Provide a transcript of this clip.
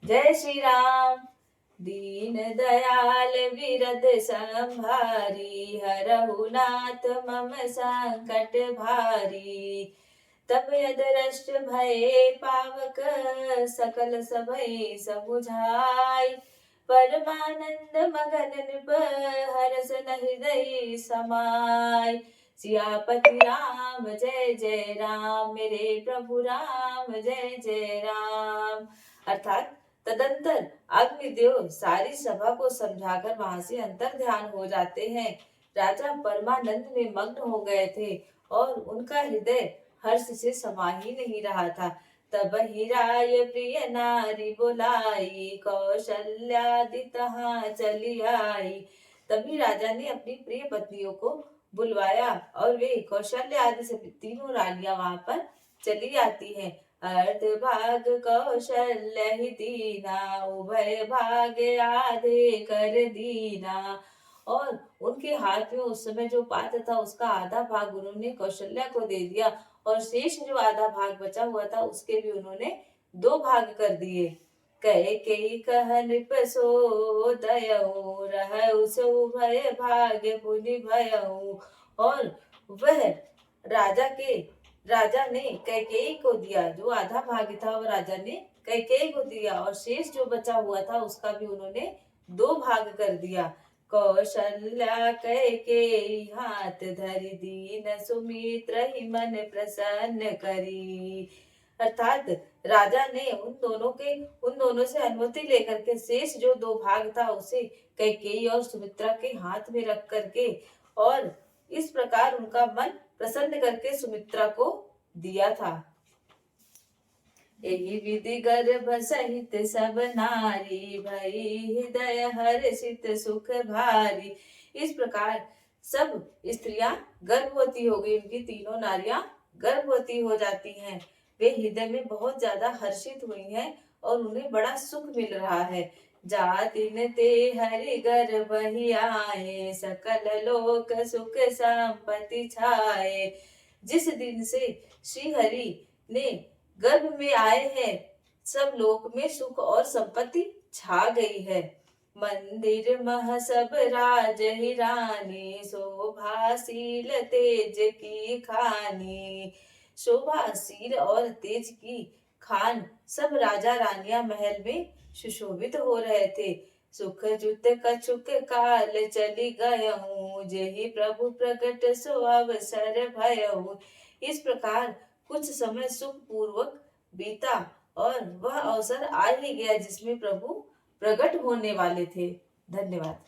जय श्री राम। दीन दयाल विरद संभारी, हरहु नाथ मम संकट भारी। तब यदरष्ट भये पावक, सकल सभय समुझाई। परमानंद मगन नृप, हरस न हृदय समाय। सियापति राम जय जय राम, मेरे प्रभु राम जय जय राम। अर्थात तदंतर अग्निदेव सारी सभा को समझाकर वहां से अंतर ध्यान हो जाते हैं। राजा परमानंद में मग्न हो गए थे और उनका हृदय हर्ष से समा ही नहीं रहा था। तब ही राय प्रिय नारी बुलाई, कौशल्यादि तहाँ चली आई। तभी राजा ने अपनी प्रिय पत्नियों को बुलवाया और वे कौशल्या आदि से तीनों रानियां वहां पर चली आती हैं। अर्ध भाग कौशल्य ही दीना, उभय भाग आधे कर दीना। और उनके हाथ में उस समय जो पात्र था उसका आधा भाग उन्होंने कौशल्या को दे दिया और शेष जो आधा भाग बचा हुआ था उसके भी उन्होंने दो भाग कर दिए। कहे के कह नृप सो दयऊ, रहउ सो भय भाग पुनि भयऊ। और वह राजा ने कैकेयी को दिया, जो आधा भाग था वो राजा ने कैकेयी को दिया और शेष जो बचा हुआ था उसका भी उन्होंने दो भाग कर दिया। कौशल्या कैकेयी हाथ धरि, दीन सुमित्र ही मन प्रसन्न करी। अर्थात राजा ने उन दोनों से अनुमति लेकर के शेष जो दो भाग था उसे कैकेयी और सुमित्रा के हाथ में रख करके और इस प्रकार उनका मन प्रसन्न करके सुमित्रा को दिया था। यही विधि गर्भ सहित सब नारी, भई हृदय हर्षित सुख भारी। इस प्रकार सब स्त्रियां गर्भवती हो गई, उनकी तीनों नारियां गर्भवती हो जाती हैं। वे हृदय में बहुत ज्यादा हर्षित हुई हैं और उन्हें बड़ा सुख मिल रहा है। जातिन ते हरि गर्भ ही आए, सकल लोक सुख संपत्ति छाए। जिस दिन से श्री हरि ने गर्भ में आए हैं सब लोक में सुख और संपत्ति छा गई है। मंदिर मह सब राज ही रानी, शोभाशील तेज की खानी। शोभाशील और तेज की खान सब राजा रानियां महल में सुशोभित हो रहे थे। सुख जुत कछुक काल चली गयहूँ, जेहि प्रभु प्रकट सो अवसर भयहूँ। इस प्रकार कुछ समय सुख पूर्वक बीता और वह अवसर आ ही गया जिसमें प्रभु प्रकट होने वाले थे। धन्यवाद।